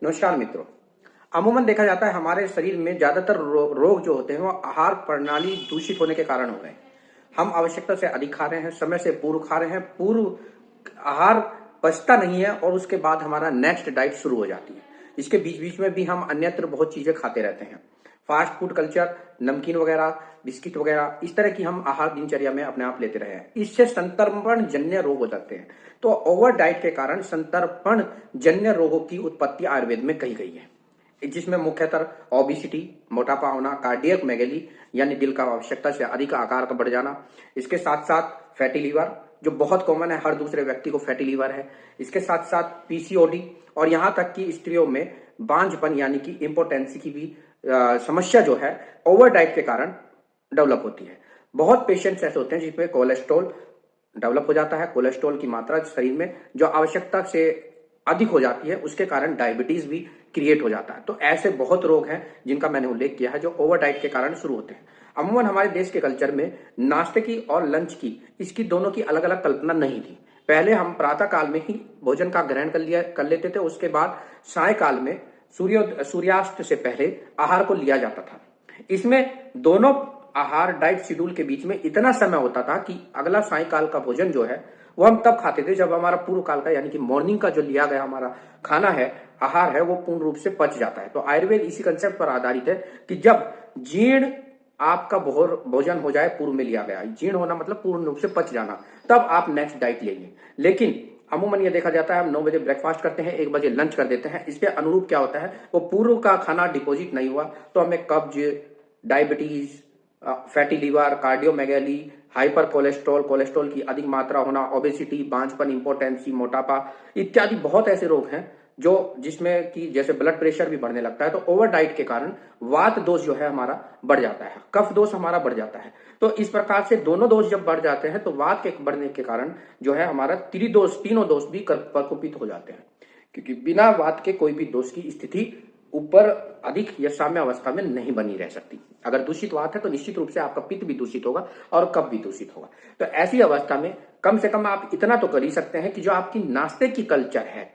नमस्कार मित्रों। अमूमन देखा जाता है हमारे शरीर में ज्यादातर रोग जो होते हैं वो आहार प्रणाली दूषित होने के कारण हो रहे हैं। हम आवश्यकता से अधिक खा रहे हैं, समय से पूर्व खा रहे हैं, पूर्व आहार पचता नहीं है और उसके बाद हमारा नेक्स्ट डाइट शुरू हो जाती है। इसके बीच बीच में भी हम अन्यत्र बहुत चीजें खाते रहते हैं। फास्ट फूड कल्चर, नमकीन वगैरह, बिस्किट वगैरह, इस तरह की हम आहार दिनचर्या में अपने आप लेते रहे हैं। इससे संतर्पण जन्य रोग हो जाते हैं। तो ओवर डाइट के कारण संतर्पण जन्य रोगों की उत्पत्ति आयुर्वेद में कही गई है, जिसमें मुख्यतः ओबिसिटी, मोटापा होना, कार्डियक मैगेली यानी दिल का आवश्यकता से अधिक आकार का बढ़ जाना, इसके साथ साथ फैटी लीवर जो बहुत कॉमन है, हर दूसरे व्यक्ति को फैटी लीवर है, इसके साथ साथ पीसीओडी और यहां तक कि स्त्रियों में बांझपन यानी कि इम्पोर्टेंसी की भी समस्या जो है ओवर डाइट के कारण डेवलप होती है। बहुत पेशेंट्स ऐसे होते हैं जिसमें कोलेस्ट्रॉल डेवलप हो जाता है। कोलेस्ट्रॉल की मात्रा शरीर में जो आवश्यकता से अधिक हो जाती है, उसके कारण डायबिटीज भी क्रिएट हो जाता है। तो ऐसे बहुत रोग हैं जिनका मैंने उल्लेख किया है जो ओवर डाइट के कारण शुरू होते हैं। अमूमन हमारे देश के कल्चर में नाश्ते की और लंच की, इसकी दोनों की अलग अलग कल्पना नहीं थी। पहले हम प्रातः काल में ही भोजन का ग्रहण कर लेते थे, उसके बाद सायकाल में सूर्यास्त से पहले आहार को लिया जाता था। इसमें दोनों आहार डाइट शेड्यूल के बीच में इतना समय होता था कि अगला सायकाल का भोजन जो है वो हम तब खाते थे जब हमारा पूर्व काल का यानी कि मॉर्निंग का जो लिया गया हमारा खाना है, आहार है, वो पूर्ण रूप से पच जाता है। तो आयुर्वेद इसी कंसेप्ट पर आधारित है कि जब जीर्ण आपका भोजन हो जाए, पूर्व में लिया गया, जीर्ण होना मतलब पूर्ण रूप से पच जाना, तब आप नेक्स्ट डाइट लेंगे। लेकिन अमूमन ये देखा जाता है हम 9 बजे ब्रेकफास्ट करते हैं, 1 बजे लंच कर देते हैं। इसके अनुरूप क्या होता है, वो पूर्व का खाना डिपोजिट नहीं हुआ तो हमें कब्ज, diabetes, fatty liver, cardiomegaly, hyper cholesterol, cholesterol की अधिक मात्रा होना, ओबेसिटी, बांझपन, इंपोर्टेंसी, मोटापा इत्यादि बहुत ऐसे रोग हैं जो जिसमें कि जैसे ब्लड प्रेशर भी बढ़ने लगता है। तो ओवर डाइट के कारण वात दोष जो है हमारा बढ़ जाता है, कफ दोष हमारा बढ़ जाता है। तो इस प्रकार से दोनों दोष जब बढ़ जाते हैं तो वात के बढ़ने के कारण जो है हमारा त्रिदोष, तीनों दोष भी प्रकोपित हो जाते हैं, क्योंकि बिना वात के कोई भी दोष की स्थिति ऊपर अधिक या साम्य अवस्था में नहीं बनी रह सकती। अगर दूषित वात है तो निश्चित रूप से आपका पित्त भी दूषित होगा और कफ भी दूषित होगा। तो ऐसी अवस्था में कम से कम आप इतना तो कर ही सकते हैं कि जो आपकी नाश्ते की कल्चर है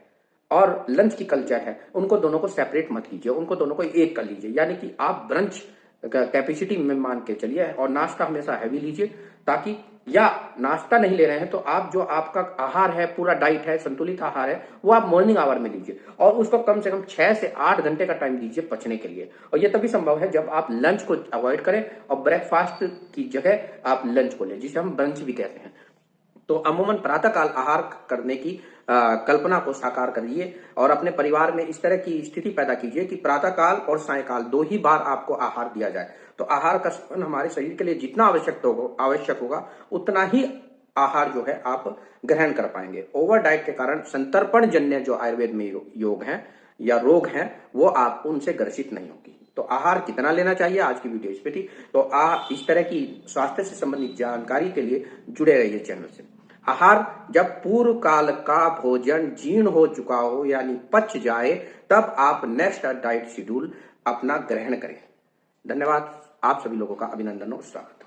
और लंच की कल्चर है, उनको दोनों को सेपरेट मत कीजिए, उनको दोनों को एक कर लीजिए। यानी कि आप ब्रंच कैपेसिटी में मान के चलिए और नाश्ता हमेशा हैवी लीजिए, ताकि या नाश्ता नहीं ले रहे हैं तो आप जो आपका आहार है, पूरा डाइट है, संतुलित आहार है, वो आप मॉर्निंग आवर में लीजिए और उसको कम से कम 6 से 8 घंटे का टाइम दीजिए पचने के लिए। और ये तभी संभव है जब आप लंच को अवॉइड करें और ब्रेकफास्ट की जगह आप लंच को लें, जिसे हम ब्रंच भी कहते हैं। तो अमूमन प्रातःकाल आहार करने की कल्पना को साकार करिए और अपने परिवार में इस तरह की स्थिति पैदा कीजिए कि प्रातःकाल और सायकाल 2 ही बार आपको आहार दिया जाए। तो आहार का सेवन हमारे शरीर के लिए जितना आवश्यक होगा उतना ही आहार जो है आप ग्रहण कर पाएंगे। ओवर डाइट के कारण संतर्पण जन्य जो आयुर्वेद में योग हैं या रोग हैं, वो आप उनसे ग्रसित नहीं होगी। तो आहार कितना लेना चाहिए, आज की वीडियो इस पे थी। तो इस तरह की स्वास्थ्य से संबंधित जानकारी के लिए जुड़े रहिए चैनल से। आहार जब पूर्व काल का भोजन जीर्ण हो चुका हो यानी पच जाए, तब आप नेक्स्ट डाइट शेड्यूल अपना ग्रहण करें। धन्यवाद। आप सभी लोगों का अभिनंदन और स्वागत।